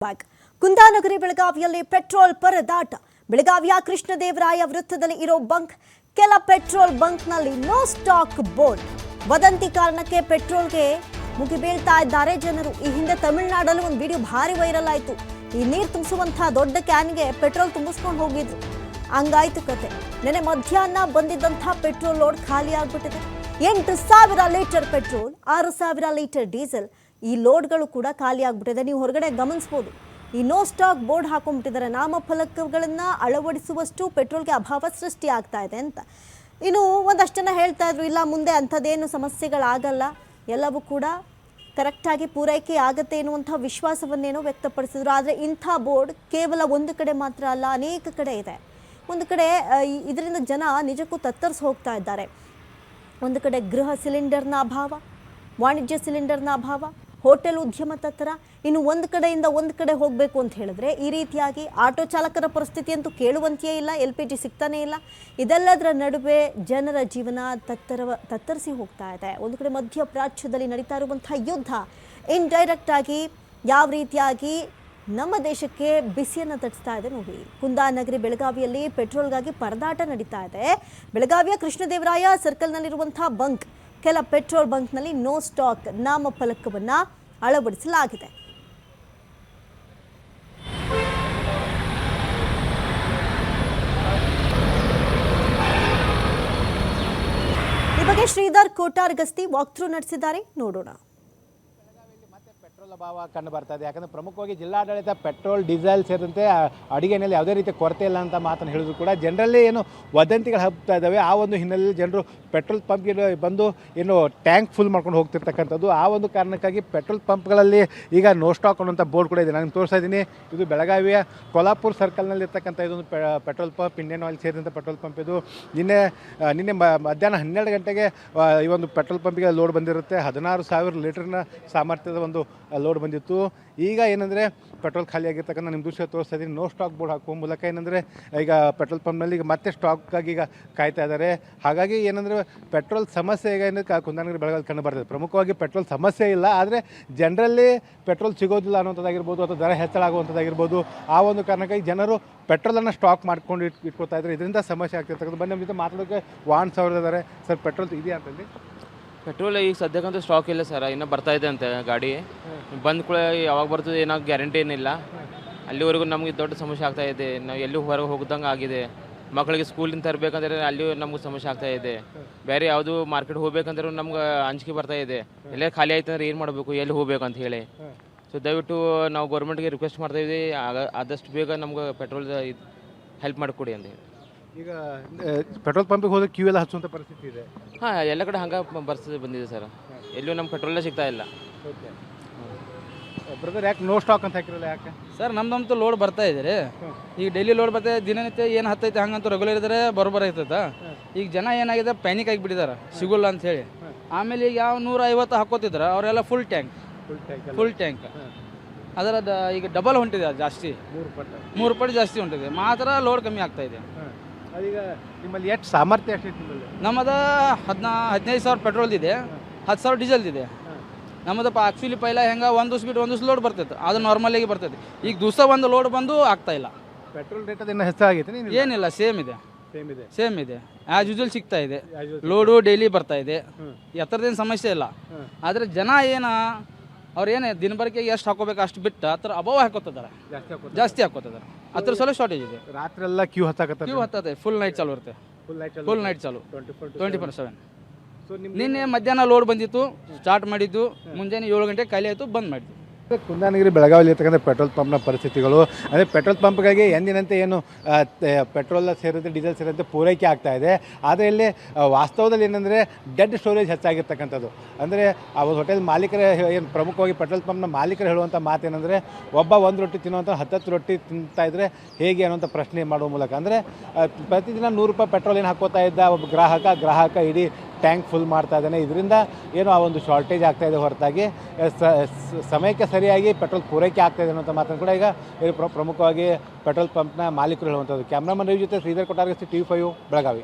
Back ಕುಂದಾನಗರಿ ಬೆಳಗಾವಿಯಲ್ಲಿ petrol ಪರದಾಟ. ಬೆಳಗಾವಿಯ ಕೃಷ್ಣದೇವರಾಯ ವೃತ್ತದಲ್ಲಿ ಇರೋ ಬಂಕ್, ಕೆಲ ಪೆಟ್ರೋಲ್ ಬಂಕ್ನಲ್ಲಿ ನೋ ಸ್ಟಾಕ್ ಬೋರ್ಡ್. ವದಂತಿ ಕಾರಣಕ್ಕೆ ಪೆಟ್ರೋಲ್ಗೆ ಮುಗಿಬೀಳ್ತಾ ಇದ್ದಾರೆ ಜನರು. ಈ ಹಿಂದೆ ತಮಿಳುನಾಡಲ್ಲಿ ಒಂದು ವಿಡಿಯೋ ಭಾರಿ ವೈರಲ್ ಆಯಿತು. ಈ ನೀರು ತುಂಬಿಸುವಂತಹ ದೊಡ್ಡ ಕ್ಯಾನ್ಗೆ ಪೆಟ್ರೋಲ್ ತುಂಬಿಸ್ಕೊಂಡು ಹೋಗಿದ್ರು, ಹಂಗಾಯ್ತು ಕತೆ. ನೆನೆ ಮಧ್ಯಾಹ್ನ ಬಂದಿದ್ದಂತಹ ಪೆಟ್ರೋಲ್ ಲೋಡ್ ಖಾಲಿ ಆಗ್ಬಿಟ್ಟಿದೆ. 8,000 ಲೀಟರ್ ಪೆಟ್ರೋಲ್, 6,000 ಲೀಟರ್ ಡೀಸೆಲ್, ಈ ಲೋಡ್ಗಳು ಕೂಡ ಖಾಲಿ ಆಗ್ಬಿಟ್ಟಿದೆ. ನೀವು ಹೊರಗಡೆ ಗಮನಿಸಬಹುದು, ಈ ನೋ ಸ್ಟಾಕ್ ಬೋರ್ಡ್ ಹಾಕೊಂಡ್ಬಿಟ್ಟಿದ್ದಾರೆ. ನಾಮಫಲಕಗಳನ್ನು ಅಳವಡಿಸುವಷ್ಟು ಪೆಟ್ರೋಲ್ಗೆ ಅಭಾವ ಸೃಷ್ಟಿ ಆಗ್ತಾ ಇದೆ ಅಂತ. ಇನ್ನು ಒಂದಷ್ಟು ಜನ ಹೇಳ್ತಾ ಇದ್ರು, ಇಲ್ಲ ಮುಂದೆ ಅಂಥದ್ದೇನು ಸಮಸ್ಯೆಗಳಾಗಲ್ಲ, ಎಲ್ಲವೂ ಕೂಡ ಕರೆಕ್ಟಾಗಿ ಪೂರೈಕೆ ಆಗುತ್ತೆ ಎನ್ನುವಂಥ ವಿಶ್ವಾಸವನ್ನೇನೋ ವ್ಯಕ್ತಪಡಿಸಿದ್ರು. ಆದರೆ ಇಂಥ ಬೋರ್ಡ್ ಕೇವಲ ಒಂದು ಕಡೆ ಮಾತ್ರ ಅಲ್ಲ, ಅನೇಕ ಕಡೆ ಇದೆ. ಒಂದು ಕಡೆ ಇದರಿಂದ ಜನ ನಿಜಕ್ಕೂ ತತ್ತರಿಸಿ ಹೋಗ್ತಾ ಇದ್ದಾರೆ. ಒಂದು ಕಡೆ ಗೃಹ ಸಿಲಿಂಡರ್ನ ಅಭಾವ, ವಾಣಿಜ್ಯ ಸಿಲಿಂಡರ್ನ ಅಭಾವ, ಹೋಟೆಲ್ ಉದ್ಯಮ ತತ್ತರ. ಇನ್ನು ಒಂದು ಕಡೆಯಿಂದ ಒಂದು ಕಡೆ ಹೋಗಬೇಕು ಅಂತ ಹೇಳಿದ್ರೆ ಈ ರೀತಿಯಾಗಿ ಆಟೋ ಚಾಲಕರ ಪರಿಸ್ಥಿತಿ ಅಂತೂ ಕೇಳುವಂತೆಯೇ ಇಲ್ಲ, LPG ಸಿಗ್ತಾನೇ ಇಲ್ಲ. ಇದೆಲ್ಲದರ ನಡುವೆ ಜನರ ಜೀವನ ತತ್ತರಿಸಿ ಹೋಗ್ತಾ ಇದೆ. ಒಂದು ಕಡೆ ಮಧ್ಯಪ್ರಾಚ್ಯದಲ್ಲಿ ನಡೀತಾ ಇರುವಂಥ ಯುದ್ಧ ಇಂಡೈರೆಕ್ಟ್ ಆಗಿ ಯಾವ ರೀತಿಯಾಗಿ ನಮ್ಮ ದೇಶಕ್ಕೆ ಬಿಸಿಯನ್ನು ತಟ್ಟಿಸ್ತಾ ಇದೆ ನೋಡಿ. ಕುಂದಾನಗರಿ ಬೆಳಗಾವಿಯಲ್ಲಿ ಪೆಟ್ರೋಲ್ಗಾಗಿ ಪರದಾಟ ನಡೀತಾ ಇದೆ. ಬೆಳಗಾವಿಯ ಕೃಷ್ಣದೇವರಾಯ ಸರ್ಕಲ್ನಲ್ಲಿರುವಂಥ ಬಂಕ್, ಕೆಲ ಪೆಟ್ರೋಲ್ ಬಂಕ್ನಲ್ಲಿ ನೋ ಸ್ಟಾಕ್ ನಾಮಫಲಕವನ್ನು ಅಳವಡಿಸಲಾಗಿದೆ. ಈ ಬಗ್ಗೆ ಶ್ರೀಧರ್ ಕೋಟಾರ್ ಗಸ್ತಿ ವಾಕ್ ಥ್ರೂ ನಡೆಸಿದ್ದಾರೆ, ನೋಡೋಣ. ಪೆಟ್ರೋಲ್ ಅಭಾವ ಕಂಡು ಬರ್ತಾ ಇದೆ. ಯಾಕಂದರೆ ಪ್ರಮುಖವಾಗಿ ಜಿಲ್ಲಾಡಳಿತ ಪೆಟ್ರೋಲ್ ಡೀಸೆಲ್ ಸೇರಿದಂತೆ ಅಡುಗೆಯಲ್ಲಿ ಯಾವುದೇ ರೀತಿಯ ಕೊರತೆ ಇಲ್ಲ ಅಂತ ಮಾತನ್ನು ಹೇಳಿದ್ರು ಕೂಡ ಜನರಲ್ಲಿ ಏನು ವದಂತಿಗಳು ಹಬ್ತಾ ಇದ್ದಾವೆ. ಆ ಒಂದು ಹಿನ್ನೆಲೆಯಲ್ಲಿ ಜನರು ಪೆಟ್ರೋಲ್ ಪಂಪ್ಗೆ ಬಂದು ಏನು ಟ್ಯಾಂಕ್ ಫುಲ್ ಮಾಡ್ಕೊಂಡು ಹೋಗ್ತಿರ್ತಕ್ಕಂಥದ್ದು. ಆ ಒಂದು ಕಾರಣಕ್ಕಾಗಿ ಪೆಟ್ರೋಲ್ ಪಂಪ್ಗಳಲ್ಲಿ ಈಗ ನೋ ಸ್ಟಾಕ್ ಅನ್ನುವಂಥ ಬೋರ್ಡ್ ಕೂಡ ಇದೆ. ನಾನು ತೋರಿಸ್ತಾ ಇದ್ದೀನಿ, ಇದು ಬೆಳಗಾವಿಯ ಕೊಲ್ಹಾಪುರ ಸರ್ಕಲ್ನಲ್ಲಿ ಇರ್ತಕ್ಕಂಥ ಇದೊಂದು ಪೆಟ್ರೋಲ್ ಪಂಪ್, ಇಂಡಿಯನ್ ಆಯಿಲ್ ಸೇರಿದಂಥ ಪೆಟ್ರೋಲ್ ಪಂಪ್ ಇದು. ನಿನ್ನೆ ಮಧ್ಯಾಹ್ನ 12 ಗಂಟೆಗೆ ಈ ಒಂದು ಪೆಟ್ರೋಲ್ ಪಂಪಿಗೆ ಲೋಡ್ ಬಂದಿರುತ್ತೆ. 16,000 ಲೀಟರ್ನ ಸಾಮರ್ಥ್ಯದ ಒಂದು ಲೋಡ್ ಬಂದಿತ್ತು. ಈಗ ಏನಂದರೆ ಪೆಟ್ರೋಲ್ ಖಾಲಿ ಆಗಿರ್ತಕ್ಕಂಥ ನಿಮ್ಮ ದೃಶ್ಯ ತೋರಿಸ್ತಾ ಇದ್ದೀನಿ. ನೋ ಸ್ಟಾಕ್ ಬೋರ್ಡ್ ಹಾಕುವ ಮೂಲಕ ಏನಂದರೆ ಈಗ ಪೆಟ್ರೋಲ್ ಪಂಪ್ನಲ್ಲಿ ಈಗ ಮತ್ತೆ ಸ್ಟಾಕ್ಗಾಗಿ ಈಗ ಕಾಯ್ತಾ ಇದ್ದಾರೆ. ಹಾಗಾಗಿ ಏನಂದರೆ ಪೆಟ್ರೋಲ್ ಸಮಸ್ಯೆ ಈಗ ಏನಕ್ಕೆ ಕುಂದಾನಗರಿ ಬೆಳಗಾವಿ ಕಂಡು ಬರ್ತದೆ. ಪ್ರಮುಖವಾಗಿ ಪೆಟ್ರೋಲ್ ಸಮಸ್ಯೆ ಇಲ್ಲ, ಆದರೆ ಜನರಲ್ಲಿ ಪೆಟ್ರೋಲ್ ಸಿಗೋದಿಲ್ಲ ಅನ್ನೋಂಥದ್ದಾಗಿರ್ಬೋದು, ಅಥವಾ ದರ ಹೆಚ್ಚಳ ಆಗುವಂಥದ್ದಾಗಿರ್ಬೋದು. ಆ ಒಂದು ಕಾರಣಕ್ಕಾಗಿ ಜನರು ಪೆಟ್ರೋಲನ್ನು ಸ್ಟಾಕ್ ಮಾಡ್ಕೊಂಡು ಇಟ್ಕೊಳ್ತಾ ಇದ್ದಾರೆ. ಇದರಿಂದ ಸಮಸ್ಯೆ ಆಗ್ತಿರ್ತಕ್ಕಂಥ. ಬನ್ನಿ ನಮ್ಮ ಜೊತೆ ಮಾತಾಡೋಕ್ಕೆ ವಾಹನ ಸವಾರರು ಇದ್ದಾರೆ. ಸರ್, ಪೆಟ್ರೋಲ್ ಇದೆಯಾ ಅಂತಂದು? ಪೆಟ್ರೋಲ್ ಈಗ ಸದ್ಯಕ್ಕಂತೂ ಸ್ಟಾಕ್ ಇಲ್ಲ ಸರ್, ಇನ್ನೂ ಬರ್ತಾ ಇದೆ ಅಂತೆ ಗಾಡಿ. ಬಂದ ಕೂಡ ಯಾವಾಗ ಬರ್ತದೆ ಏನೋ ಗ್ಯಾರಂಟಿ ಏನಿಲ್ಲ. ಅಲ್ಲಿವರೆಗೂ ನಮಗೆ ದೊಡ್ಡ ಸಮಸ್ಯೆ ಆಗ್ತಾ ಇದೆ. ನಾವು ಎಲ್ಲೂ ಹೊರಗೆ ಹೋಗ್ದಂಗೆ ಆಗಿದೆ. ಮಕ್ಕಳಿಗೆ ಸ್ಕೂಲಿಂದ ತರಬೇಕಂದ್ರೆ ಅಲ್ಲಿ ನಮ್ಗೆ ಸಮಸ್ಯೆ ಆಗ್ತಾ ಇದೆ. ಬೇರೆ ಯಾವುದು ಮಾರ್ಕೆಟ್ ಹೋಗ್ಬೇಕಂದ್ರೆ ನಮ್ಗೆ ಅಂಜಿಕೆ ಬರ್ತಾ ಇದೆ. ಎಲ್ಲೇ ಖಾಲಿ ಆಯ್ತು ಅಂದ್ರೆ ಏನು ಮಾಡಬೇಕು, ಎಲ್ಲಿ ಹೋಗ್ಬೇಕು ಅಂತ ಹೇಳಿ. ಸೊ ದಯವಿಟ್ಟು ನಾವು ಗೌರ್ಮೆಂಟ್ಗೆ ರಿಕ್ವೆಸ್ಟ್ ಮಾಡ್ತಾ ಇದ್ದೀವಿ, ಆದಷ್ಟು ಬೇಗ ನಮ್ಗೆ ಪೆಟ್ರೋಲ್ ಹೆಲ್ಪ್ ಮಾಡಿಕೊಡಿ ಅಂತ ಹೇಳಿ. ಈಗ ಪೆಟ್ರೋಲ್ ಪಂಪಿಗೆ ಹೋದ್ರೆ ಕ್ಯೂ ಎಲ್ಲ ಹಚ್ಚುವಂಥ ಪರಿಸ್ಥಿತಿ ಇದೆ. ಹಾಂ, ಎಲ್ಲ ಕಡೆ ಹಂಗೆ ಪರಿಸ್ಥಿತಿ ಬಂದಿದೆ ಸರ್. ಎಲ್ಲೂ ನಮ್ಮ ಪೆಟ್ರೋಲೇ ಸಿಗ್ತಾ ಇಲ್ಲ. ಓಕೆ ಬ್ರದರ್, ಯಾಕೆ ನೋ ಸ್ಟಾಕ್ ಅಂತ ಹಾಕಿರಲ್ಲ? ಯಾಕೆ ಸರ್, ನಮ್ದಂತೂ ಲೋಡ್ ಬರ್ತಾ ಇದೆ. ಈಗ ಡೈಲಿ ಲೋಡ್ ಬರ್ತದೆ, ದಿನನಿತ್ಯ ಏನು ಹತ್ತೈತೆ ಹಂಗಂತೂ ರೆಗ್ಯುಲರ್ ಇದ್ದಾರೆ, ಬರೋಬ್ಬರ ಐತದ. ಈಗ ಜನ ಏನಾಗಿದೆ, ಪ್ಯಾನಿಕ್ ಆಗಿಬಿಟ್ಟಿದ್ದಾರೆ ಸಿಗೋಲ್ಲ ಅಂತ ಹೇಳಿ. ಆಮೇಲೆ ಈಗ ಯಾವ 150 ಹಾಕೋತಿದ್ರೆ ಅವರೆಲ್ಲ ಫುಲ್ ಟ್ಯಾಂಕ್. ಅದರ ಈಗ ಡಬಲ್ ಹೊಂಟಿದೆ, ಅದು ಜಾಸ್ತಿ 3 ಪಟ್ಟು ಜಾಸ್ತಿ ಹೊಂಟಿದೆ. ಮಾತ್ರ ಲೋಡ್ ಕಮ್ಮಿ ಆಗ್ತಾ ಇದೆ. ಅದೀಗ ನಿಮ್ಮಲ್ಲಿ ಎಷ್ಟು ಸಾಮರ್ಥ್ಯ ಎಷ್ಟಿದೆ ನಿಮ್ಮಲ್ಲಿ? ನಮ್ಮದು 15,000 ಪೆಟ್ರೋಲ್ ಇದೆ, 10,000 ಡೀಸೆಲ್ ಇದೆ. ನಮ್ಮದು ಆ್ಯಕ್ಚುಲಿ ಪೈಲ ಹೆಂಗೆ ಒಂದು ದಿವ್ಸ ಬಿಟ್ಟು ಒಂದು ದಿವ್ಸ ಲೋಡ್ ಬರ್ತೈತೆ, ಅದು ನಾರ್ಮಲಾಗಿ ಬರ್ತೈತೆ. ಈಗ ದಿವಸ ಒಂದು ಲೋಡ್ ಬಂದು ಆಗ್ತಾ ಇಲ್ಲ. ಪೆಟ್ರೋಲ್ ರೇಟ್ ಅದನ್ನು ಹೆಚ್ಚಾಗೈತೆ? ಏನಿಲ್ಲ, ಸೇಮ್ ಇದೆ ಆ್ಯಸ್ ಯೂಶುವಲ್ ಸಿಗ್ತಾ ಇದೆ. ಲೋಡು ಡೈಲಿ ಬರ್ತಾ ಇದೆ, ಎತ್ತರದೇನು ಸಮಸ್ಯೆ ಇಲ್ಲ. ಆದರೆ ಜನ ಅವ್ರೇನು ದಿನಬಳಕೆಗೆ ಎಷ್ಟು ಹಾಕೋಬೇಕು ಅಷ್ಟು ಬಿಟ್ಟು ಹತ್ರ ಅಭಾವ ಹಾಕೋತಿದ್ದಾರೆ, ಜಾಸ್ತಿ ಹಾಕೋತಿದ್ದಾರೆ. ಅದ್ರ ಸಲ ಶಾರ್ಟೇಜ್ ಇದೆ. ರಾತ್ರಿ ಎಲ್ಲ ಕ್ಯೂ ಹತ್ತದೆ. ಫುಲ್ ನೈಟ್ ಚಾಲು ಇರುತ್ತೆ. ಫುಲ್ ನೈಟ್ ಚಾಲು 24/7. ನಿನ್ನೆ ಮಧ್ಯಾಹ್ನ ಲೋಡ್ ಬಂದಿತ್ತು, ಸ್ಟಾರ್ಟ್ ಮಾಡಿದ್ದು. ಮುಂಜಾನೆ 7 ಗಂಟೆ ಖಾಲಿ ಆಯಿತು, ಬಂದ್ ಮಾಡಿದ್ದು. ಕುಂದಾನಗರಿ ಬೆಳಗಾವಿಯಲ್ಲಿ ಇರ್ತಕ್ಕಂಥ ಪೆಟ್ರೋಲ್ ಪಂಪ್ನ ಪರಿಸ್ಥಿತಿಗಳು ಅಂದರೆ ಪೆಟ್ರೋಲ್ ಪಂಪ್ಗಾಗಿ ಎಂದಿನಂತೆ ಏನು ಪೆಟ್ರೋಲ್ ಸೇರಿದಂತೆ ಡೀಸೆಲ್ ಸೇರಿದಂತೆ ಪೂರೈಕೆ ಆಗ್ತಾ ಇದೆ. ಆದರೆ ಇಲ್ಲಿ ವಾಸ್ತವದಲ್ಲಿ ಏನಂದರೆ ಡೆಡ್ ಸ್ಟೋರೇಜ್ ಹೆಚ್ಚಾಗಿರ್ತಕ್ಕಂಥದ್ದು. ಅಂದರೆ ಆ ಒಂದು ಹೋಟೆಲ್ ಮಾಲೀಕರ ಏನು ಪ್ರಮುಖವಾಗಿ ಪೆಟ್ರೋಲ್ ಪಂಪ್ನ ಮಾಲೀಕರು ಹೇಳುವಂಥ ಮಾತೇನೆಂದರೆ, ಒಬ್ಬ 1 ರೊಟ್ಟಿ ತಿನ್ನುವಂಥ 10 ರೊಟ್ಟಿ ತಿಂತಾ ಇದ್ದರೆ ಹೇಗೆ ಅನ್ನೋಂಥ ಪ್ರಶ್ನೆ ಮಾಡುವ ಮೂಲಕ, ಅಂದರೆ ಪ್ರತಿದಿನ 100 ರೂಪಾಯಿ ಪೆಟ್ರೋಲ್ ಏನು ಹಾಕೋತಾ ಇದ್ದ ಒಬ್ಬ ಗ್ರಾಹಕ ಇಡೀ ಟ್ಯಾಂಕ್ ಫುಲ್ ಮಾಡ್ತಾ ಇದ್ದಾನೆ. ಇದರಿಂದ ಏನು ಆ ಒಂದು ಶಾರ್ಟೇಜ್ ಆಗ್ತಾ ಇದೆ ಹೊರತಾಗಿ ಸಮಯಕ್ಕೆ ಸರಿಯಾಗಿ ಪೆಟ್ರೋಲ್ ಪೂರೈಕೆ ಆಗ್ತಾ ಇದೆ ಅನ್ನೋಂಥ ಮಾತನ್ನು ಕೂಡ ಈಗ ಪ್ರಮುಖವಾಗಿ ಪೆಟ್ರೋಲ್ ಪಂಪ್ನ ಮಾಲೀಕರು ಹೇಳುವಂಥದ್ದು. ಕ್ಯಾಮ್ರಾಮನ್ ರವಿ ಜೊತೆ ಶ್ರೀಧರ್ ಕೋಟಾರ್ ಗಸ್ತಿ, TV5 ಬೆಳಗಾವಿ.